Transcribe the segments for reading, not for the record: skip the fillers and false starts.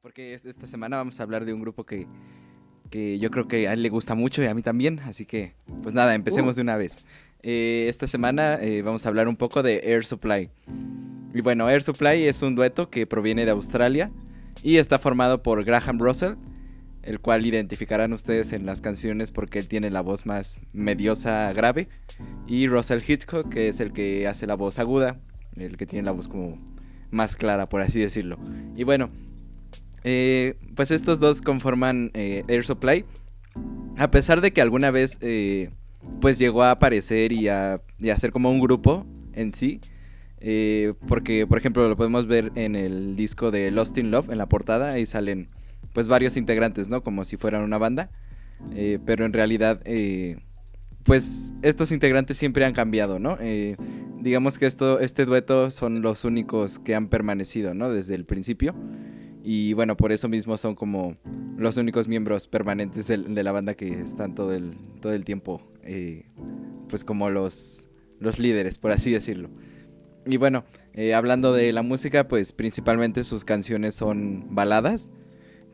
porque esta semana vamos a hablar de un grupo que yo creo que a él le gusta mucho y a mí también, así que pues nada, empecemos de una vez. Esta semana vamos a hablar un poco de Air Supply. Y bueno, Air Supply es un dueto que proviene de Australia y está formado por Graham Russell, el cual identificarán ustedes en las canciones porque él tiene la voz más mediosa grave, y Russell Hitchcock, que es el que hace la voz aguda, el que tiene la voz como más clara, por así decirlo. Y bueno, pues estos dos conforman Air Supply, a pesar de que alguna vez pues llegó a aparecer y a ser como un grupo en sí. Porque por ejemplo lo podemos ver en el disco de Lost in Love, en la portada, ahí salen pues varios integrantes, ¿no? Como si fueran una banda, pero en realidad pues estos integrantes siempre han cambiado, ¿no? Digamos que este dueto son los únicos que han permanecido, ¿no? Desde el principio. Y bueno, por eso mismo son como los únicos miembros permanentes de la banda que están todo el tiempo, pues como los líderes, por así decirlo. Y bueno, hablando de la música, pues principalmente sus canciones son baladas,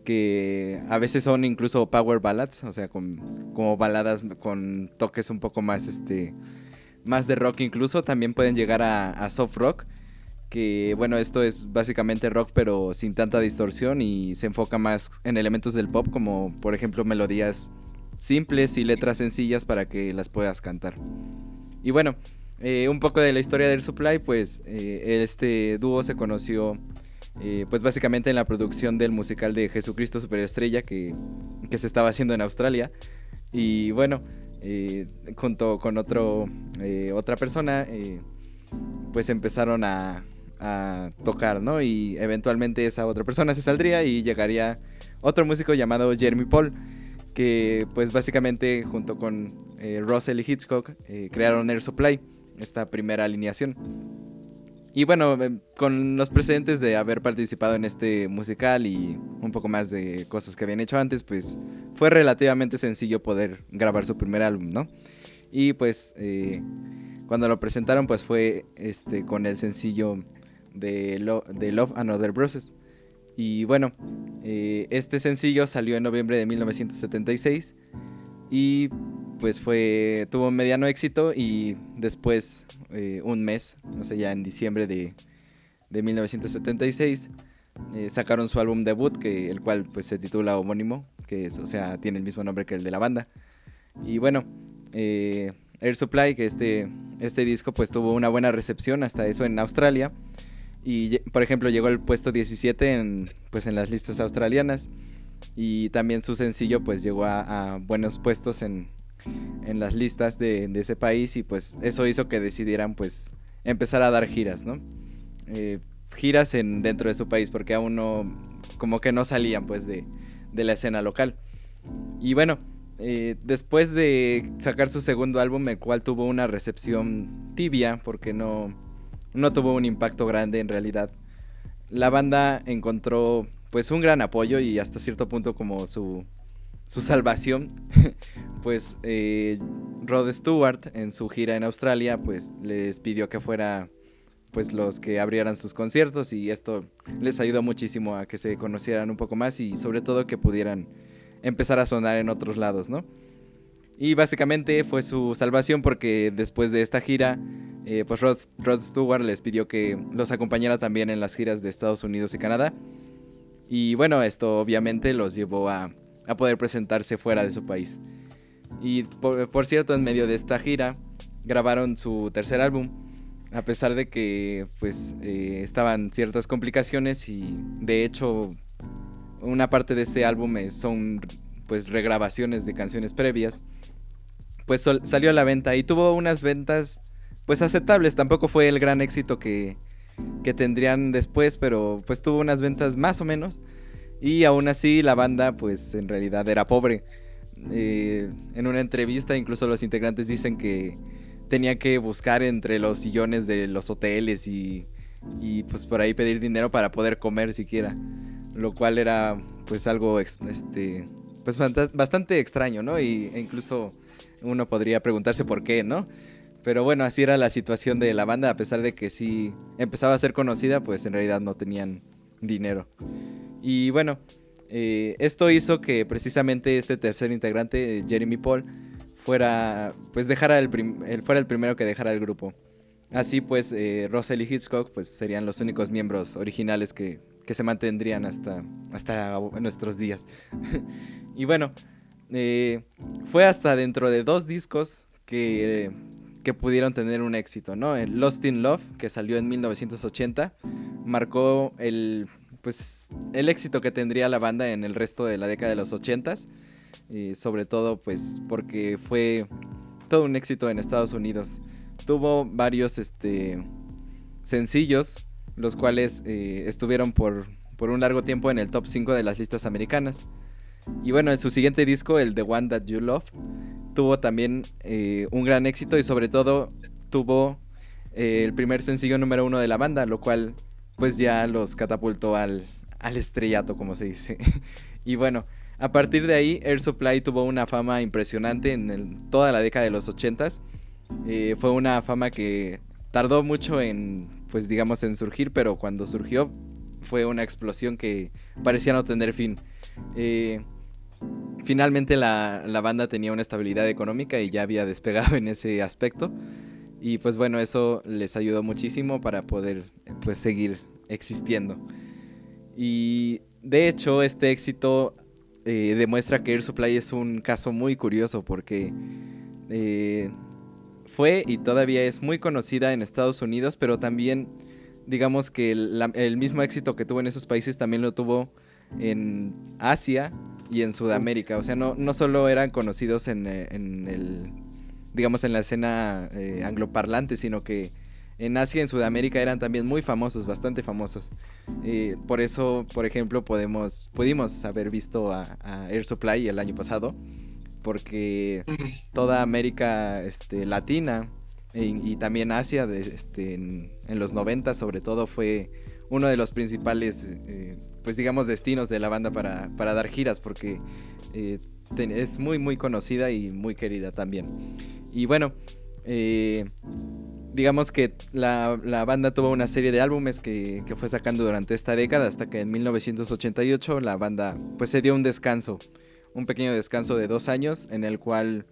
que a veces son incluso power ballads, o sea, como baladas con toques un poco más, más de rock incluso. También pueden llegar a soft rock, que bueno, esto es básicamente rock pero sin tanta distorsión y se enfoca más en elementos del pop, como por ejemplo melodías simples y letras sencillas para que las puedas cantar. Y bueno, un poco de la historia del Supply, pues este dúo se conoció pues básicamente en la producción del musical de Jesucristo Superestrella que se estaba haciendo en Australia. Y bueno, junto con otra persona, pues empezaron a tocar, ¿no? Y eventualmente esa otra persona se saldría y llegaría otro músico llamado Jeremy Paul, que pues básicamente junto con Russell y Hitchcock crearon Air Supply, esta primera alineación. Y bueno, con los precedentes de haber participado en este musical y un poco más de cosas que habían hecho antes, pues fue relativamente sencillo poder grabar su primer álbum, ¿no? Y pues cuando lo presentaron, pues fue con el sencillo de Love and Other Bruises. Y bueno, este sencillo salió en noviembre de 1976 y pues tuvo un mediano éxito, y después un mes, no sé, ya en diciembre de 1976 sacaron su álbum debut, el cual pues se titula homónimo, que es, o sea, tiene el mismo nombre que el de la banda. Y bueno, Air Supply, que este disco pues tuvo una buena recepción hasta eso en Australia. Y por ejemplo llegó al puesto 17 pues en las listas australianas. Y también su sencillo pues llegó a buenos puestos en las listas de ese país. Y pues eso hizo que decidieran pues empezar a dar giras, ¿no? Giras dentro de su país, porque aún no, como que no salían pues de la escena local. Y bueno, después de sacar su segundo álbum, el cual tuvo una recepción tibia porque no tuvo un impacto grande en realidad, la banda encontró pues un gran apoyo y hasta cierto punto como su salvación. Pues Rod Stewart, en su gira en Australia, pues les pidió que fuera pues los que abrieran sus conciertos, y esto les ayudó muchísimo a que se conocieran un poco más y sobre todo que pudieran empezar a sonar en otros lados, ¿no? Y básicamente fue su salvación porque después de esta gira, pues Rod Stewart les pidió que los acompañara también en las giras de Estados Unidos y Canadá. Y bueno, esto obviamente los llevó a poder presentarse fuera de su país. Y por cierto, en medio de esta gira grabaron su tercer álbum, a pesar de que pues estaban ciertas complicaciones, y de hecho una parte de este álbum son pues regrabaciones de canciones previas. Pues salió a la venta y tuvo unas ventas pues aceptables. Tampoco fue el gran éxito que tendrían después, pero pues tuvo unas ventas más o menos. Y aún así la banda pues en realidad era pobre. En una entrevista incluso los integrantes dicen que tenía que buscar entre los sillones de los hoteles y pues por ahí pedir dinero para poder comer siquiera, lo cual era pues algo pues bastante extraño, ¿no? E incluso uno podría preguntarse por qué, ¿no? Pero bueno, así era la situación de la banda, a pesar de que sí empezaba a ser conocida, pues en realidad no tenían dinero. Y bueno, esto hizo que precisamente este tercer integrante, Jeremy Paul, fuera fuera el primero que dejara el grupo. Así pues, Russell y Hitchcock pues serían los únicos miembros originales que se mantendrían hasta nuestros días. Y bueno, eh, fue hasta dentro de 2 discos que pudieron tener un éxito, ¿no? El Lost in Love, que salió en 1980, marcó el éxito que tendría la banda en el resto de la década de los 80s, sobre todo pues porque fue todo un éxito en Estados Unidos. Tuvo varios sencillos, los cuales estuvieron por un largo tiempo en el top 5 de las listas americanas. Y bueno, en su siguiente disco, el The One That You Love, tuvo también un gran éxito y sobre todo tuvo el primer sencillo número 1 de la banda, lo cual pues ya los catapultó al estrellato, como se dice. Y bueno, a partir de ahí, Air Supply tuvo una fama impresionante en toda la década de los 80s. Fue una fama que tardó mucho pues digamos, en surgir, pero cuando surgió fue una explosión que parecía no tener fin. Eh, Finalmente la banda tenía una estabilidad económica y ya había despegado en ese aspecto. Y pues bueno, eso les ayudó muchísimo para poder pues seguir existiendo. Y de hecho este éxito demuestra que Air Supply es un caso muy curioso porque eh, fue y todavía es muy conocida en Estados Unidos, pero también digamos que el mismo éxito que tuvo en esos países también lo tuvo en Asia y en Sudamérica. O sea, no solo eran conocidos digamos, en la escena angloparlante, sino que en Asia y en Sudamérica eran también muy famosos, bastante famosos. Por eso, por ejemplo, pudimos haber visto a Air Supply el año pasado, porque toda América Latina y también Asia en los 90 sobre todo fue uno de los principales pues digamos destinos de la banda para dar giras, porque es muy muy conocida y muy querida también. Y bueno, digamos que la banda tuvo una serie de álbumes que fue sacando durante esta década, hasta que en 1988 la banda pues se dio un pequeño descanso de 2 años, en el cual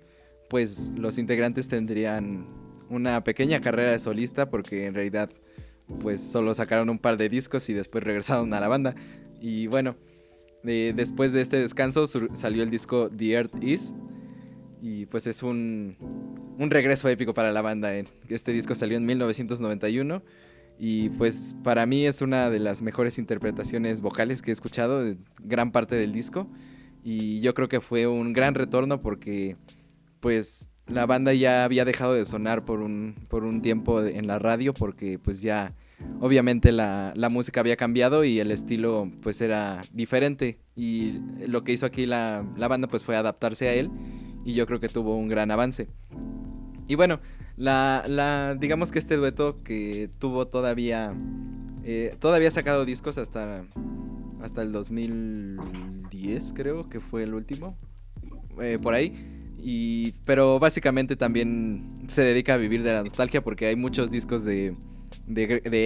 pues los integrantes tendrían una pequeña carrera de solista, porque en realidad pues solo sacaron un par de discos y después regresaron a la banda. Y bueno, después de este descanso salió el disco The Earth Is, y pues es un regreso épico para la banda. Este disco salió en 1991 y pues para mí es una de las mejores interpretaciones vocales que he escuchado de gran parte del disco, y yo creo que fue un gran retorno porque pues la banda ya había dejado de sonar por un tiempo en la radio, porque pues ya obviamente la música había cambiado y el estilo pues era diferente, y lo que hizo aquí la banda pues fue adaptarse a él, y yo creo que tuvo un gran avance. Y bueno, digamos que este dueto que tuvo todavía ha sacado discos hasta el 2010, creo que fue el último, por ahí. Pero básicamente también se dedica a vivir de la nostalgia, porque hay muchos discos de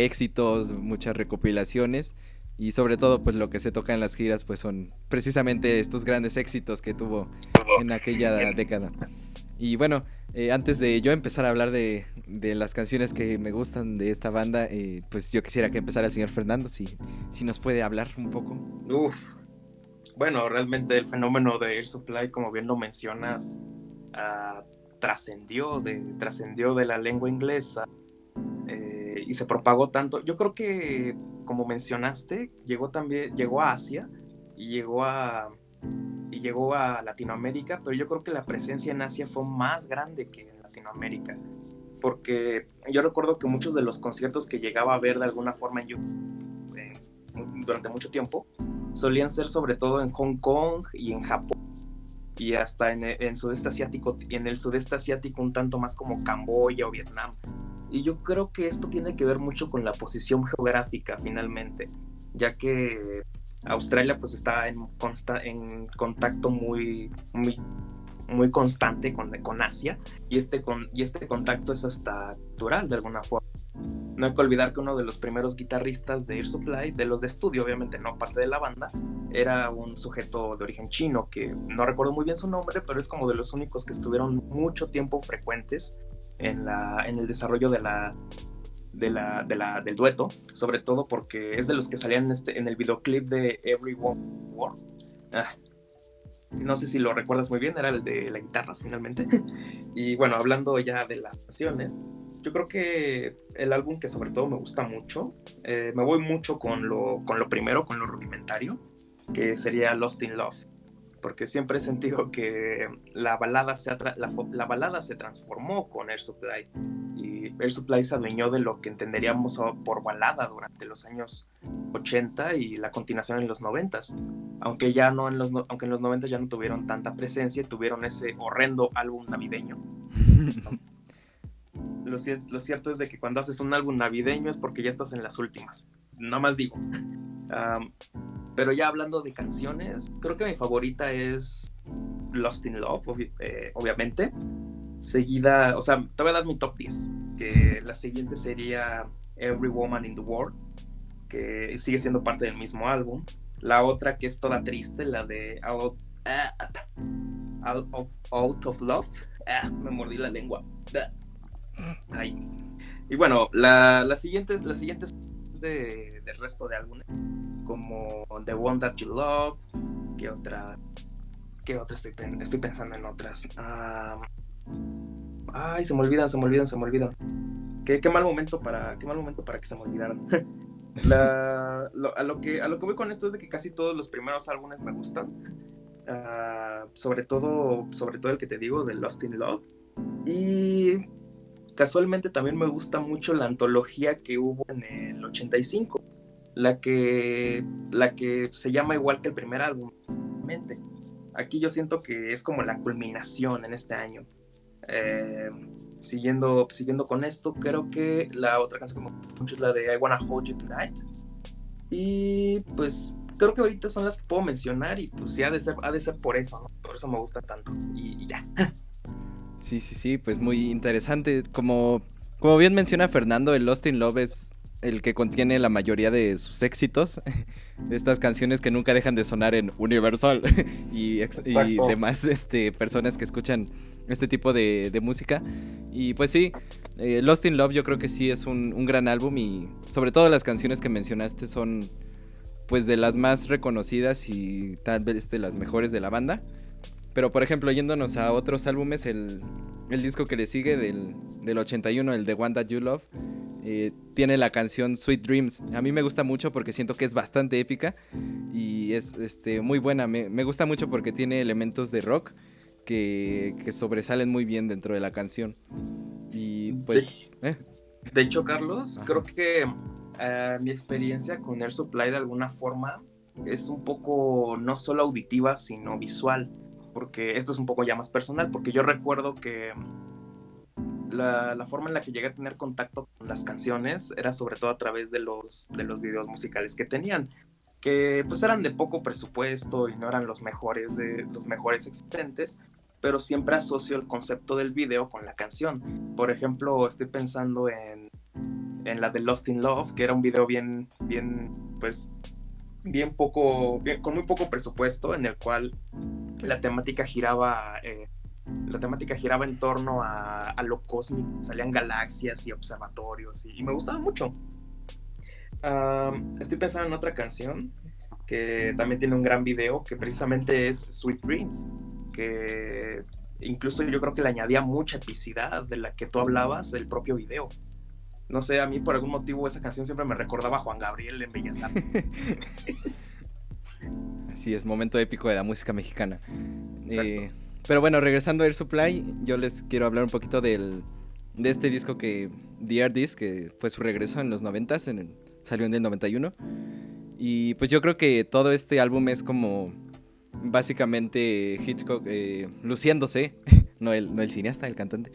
éxitos, muchas recopilaciones, y sobre todo pues lo que se toca en las giras pues son precisamente estos grandes éxitos que tuvo en aquella década. Y bueno, antes de yo empezar a hablar de las canciones que me gustan de esta banda, pues yo quisiera que empezara el señor Fernando, si nos puede hablar un poco. Uf, bueno, realmente el fenómeno de Air Supply, como bien lo mencionas, trascendió de la lengua inglesa, y se propagó tanto. Yo creo que, como mencionaste, llegó a Asia y llegó a Latinoamérica, pero yo creo que la presencia en Asia fue más grande que en Latinoamérica, porque yo recuerdo que muchos de los conciertos que llegaba a ver de alguna forma en YouTube durante mucho tiempo solían ser sobre todo en Hong Kong y en Japón, y hasta en sudeste asiático, en el sudeste asiático un tanto más como Camboya o Vietnam. Y yo creo que esto tiene que ver mucho con la posición geográfica finalmente, ya que Australia pues está en contacto muy constante con Asia, y este contacto es hasta cultural de alguna forma. No hay que olvidar que uno de los primeros guitarristas de Air Supply, de los de estudio, obviamente no parte de la banda, era un sujeto de origen chino, que no recuerdo muy bien su nombre, pero es como de los únicos que estuvieron mucho tiempo frecuentes en el desarrollo del dueto, sobre todo porque es de los que salían en el videoclip de Everyone War. No sé si lo recuerdas muy bien, era el de la guitarra finalmente. Y bueno, hablando ya de las canciones, yo creo que el álbum que sobre todo me gusta mucho, me voy mucho con lo primero, con lo rudimentario, que sería Lost in Love, porque siempre he sentido que la balada se transformó con Air Supply, y Air Supply se adueñó de lo que entenderíamos por balada durante los años 80 y la continuación en los 90, aunque ya no aunque en los 90 ya no tuvieron tanta presencia y tuvieron ese horrendo álbum navideño. Lo cierto es de que cuando haces un álbum navideño es porque ya estás en las últimas, no más digo. Pero ya hablando de canciones, creo que mi favorita es Lost in Love, obviamente. Seguida, o sea, te voy a dar mi top 10, que la siguiente sería Every Woman in the World, que sigue siendo parte del mismo álbum. La otra, que es toda triste, la de Out of Love. Me mordí la lengua. Ay. Y bueno, las siguientes del resto de álbumes, como The One That You Love. ¿Qué otra estoy pensando en otras? Ay, se me olvidan. Qué mal momento para que se me olvidaran. A lo que voy con esto es de que casi todos los primeros álbumes me gustan. Sobre todo el que te digo, de Lost in Love. Y casualmente también me gusta mucho la antología que hubo en el 85, la que se llama igual que el primer álbum. Aquí yo siento que es como la culminación en este año. Siguiendo con esto, creo que la otra canción que me gusta mucho es la de I Wanna Hold You Tonight. Y pues creo que ahorita son las que puedo mencionar, y pues sí ha de ser por eso, ¿no? Por eso me gusta tanto. Y ya. Sí, pues muy interesante. Como bien menciona Fernando, el Lost in Love es el que contiene la mayoría de sus éxitos, de estas canciones que nunca dejan de sonar en Universal y demás personas que escuchan este tipo de música. Y pues sí, Lost in Love yo creo que sí es un gran álbum, y sobre todo las canciones que mencionaste son pues de las más reconocidas y tal vez de las mejores de la banda. Pero por ejemplo, yéndonos a otros álbumes, el disco que le sigue del 81, el de One That You Love, tiene la canción Sweet Dreams. A mí me gusta mucho porque siento que es bastante épica y es muy buena. Me gusta mucho porque tiene elementos de rock que sobresalen muy bien dentro de la canción. Y pues... De hecho, Carlos, Ajá. creo que mi experiencia con Air Supply de alguna forma es un poco no solo auditiva, sino visual, porque esto es un poco ya más personal, porque yo recuerdo que la forma en la que llegué a tener contacto con las canciones era sobre todo a través de los videos musicales que tenían, que pues eran de poco presupuesto y no eran los mejores existentes, pero siempre asocio el concepto del video con la canción. Por ejemplo, estoy pensando en la de Lost in Love, que era un video pues con muy poco presupuesto, en el cual la temática giraba en torno a lo cósmico. Salían galaxias y observatorios, y me gustaba mucho. Estoy pensando en otra canción que también tiene un gran video, que precisamente es Sweet Dreams, que incluso yo creo que le añadía mucha epicidad de la que tú hablabas del propio video. No sé, a mí por algún motivo esa canción siempre me recordaba a Juan Gabriel en Bellas Artes. Así es, momento épico de la música mexicana. Pero bueno, regresando a Air Supply, yo les quiero hablar un poquito de este disco The Air Disc, que fue su regreso en los 90s, salió en el 91. Y pues yo creo que todo este álbum es como básicamente Hitchcock luciéndose, no el cineasta, el cantante,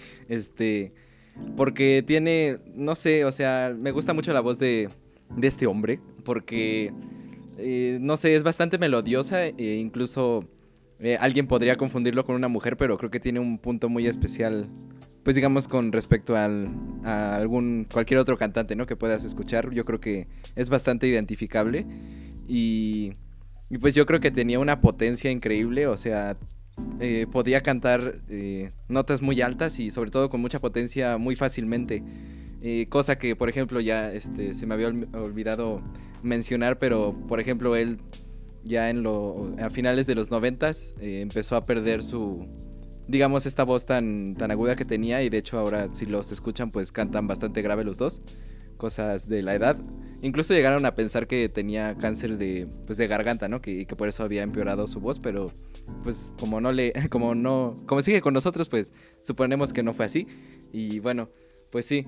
porque tiene, no sé, o sea, me gusta mucho la voz de este hombre, porque, no sé, es bastante melodiosa, incluso alguien podría confundirlo con una mujer, pero creo que tiene un punto muy especial pues digamos con respecto a cualquier otro cantante, ¿no? Que puedas escuchar, yo creo que es bastante identificable y pues yo creo que tenía una potencia increíble, o sea, podía cantar notas muy altas y sobre todo con mucha potencia muy fácilmente, cosa que por ejemplo ya se me había olvidado mencionar, pero por ejemplo él ya a finales de los 90s empezó a perder digamos, esta voz tan aguda que tenía, y de hecho ahora si los escuchan pues cantan bastante grave los dos, cosas de la edad. Incluso llegaron a pensar que tenía cáncer de garganta, ¿no? Que por eso había empeorado su voz, pero pues como sigue con nosotros, pues suponemos que no fue así. Y bueno, pues sí,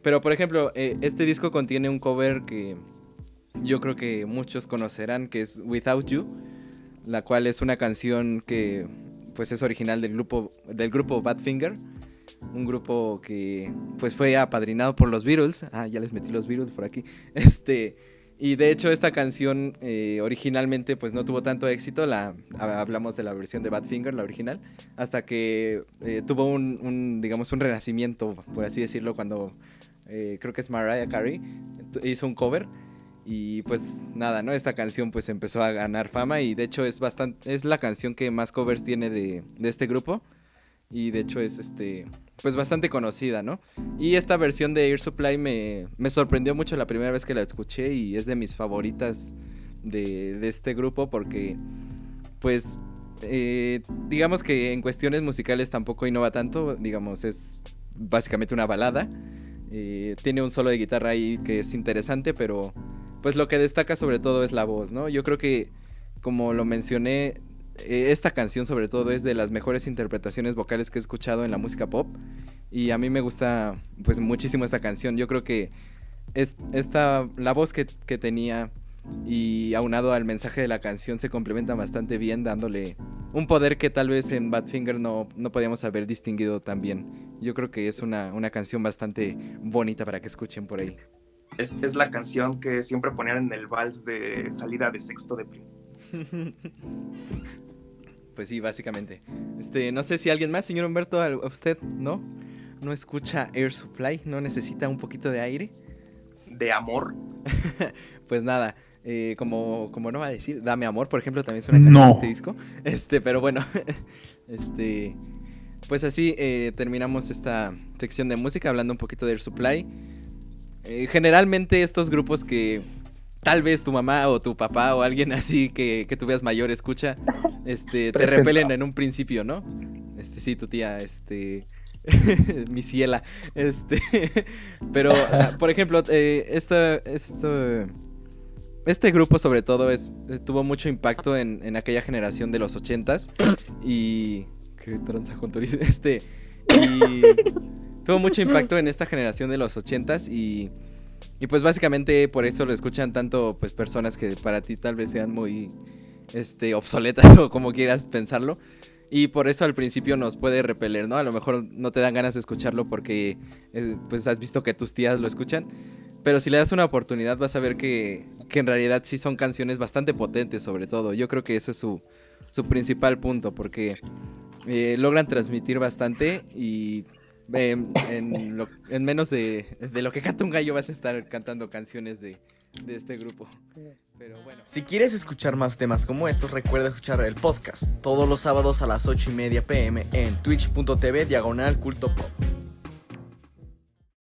pero por ejemplo, este disco contiene un cover que yo creo que muchos conocerán, que es Without You, la cual es una canción que pues es original del grupo Badfinger, un grupo que pues fue apadrinado por los Beatles. Ya les metí los Beatles por aquí. Y de hecho esta canción originalmente pues no tuvo tanto éxito, hablamos de la versión de Badfinger, la original, hasta que tuvo digamos un renacimiento, por así decirlo, cuando creo que es Mariah Carey hizo un cover. Y pues nada, ¿no? Esta canción pues empezó a ganar fama y de hecho es la canción que más covers tiene de este grupo. Y de hecho es pues bastante conocida, ¿no? Y esta versión de Air Supply me sorprendió mucho la primera vez que la escuché y es de mis favoritas de este grupo porque pues digamos que en cuestiones musicales tampoco innova tanto, digamos, es básicamente una balada. Tiene un solo de guitarra ahí que es interesante, pero pues lo que destaca sobre todo es la voz, ¿no? Yo creo que, como lo mencioné, esta canción sobre todo es de las mejores interpretaciones vocales que he escuchado en la música pop. Y a mí me gusta pues muchísimo esta canción. Yo creo que la voz que tenía y aunado al mensaje de la canción se complementan bastante bien, dándole un poder que tal vez en Badfinger no podíamos haber distinguido tan bien. Yo creo que es una canción bastante bonita para que escuchen por ahí. Es la canción que siempre ponían en el vals de salida de sexto de primaria. Pues sí, básicamente. No sé si alguien más, señor Humberto, ¿a usted no escucha Air Supply? ¿No necesita un poquito de aire? ¿De amor? Pues nada, como no va a decir, Dame Amor, por ejemplo, también es una canción de este disco. Pero bueno, pues así terminamos esta sección de música hablando un poquito de Air Supply. Generalmente estos grupos que tal vez tu mamá o tu papá o alguien así que tú veas mayor escucha, te repelen en un principio, ¿no? Sí, tu tía, mi ciela, pero por ejemplo, este grupo sobre todo tuvo mucho impacto en aquella generación de los 80s y qué tranza con Tori, y tuvo mucho impacto en esta generación de los 80s y pues básicamente por eso lo escuchan tanto pues personas que para ti tal vez sean muy obsoletas o como quieras pensarlo. Y por eso al principio nos puede repeler, ¿no? A lo mejor no te dan ganas de escucharlo porque pues has visto que tus tías lo escuchan. Pero si le das una oportunidad vas a ver que en realidad sí son canciones bastante potentes sobre todo. Yo creo que ese es su principal punto porque logran transmitir bastante y en menos de lo que canta un gallo vas a estar cantando canciones de este grupo. Pero bueno. Si quieres escuchar más temas como estos, recuerda escuchar el podcast todos los sábados a las 8:30 p.m. en twitch.tv/cultopop.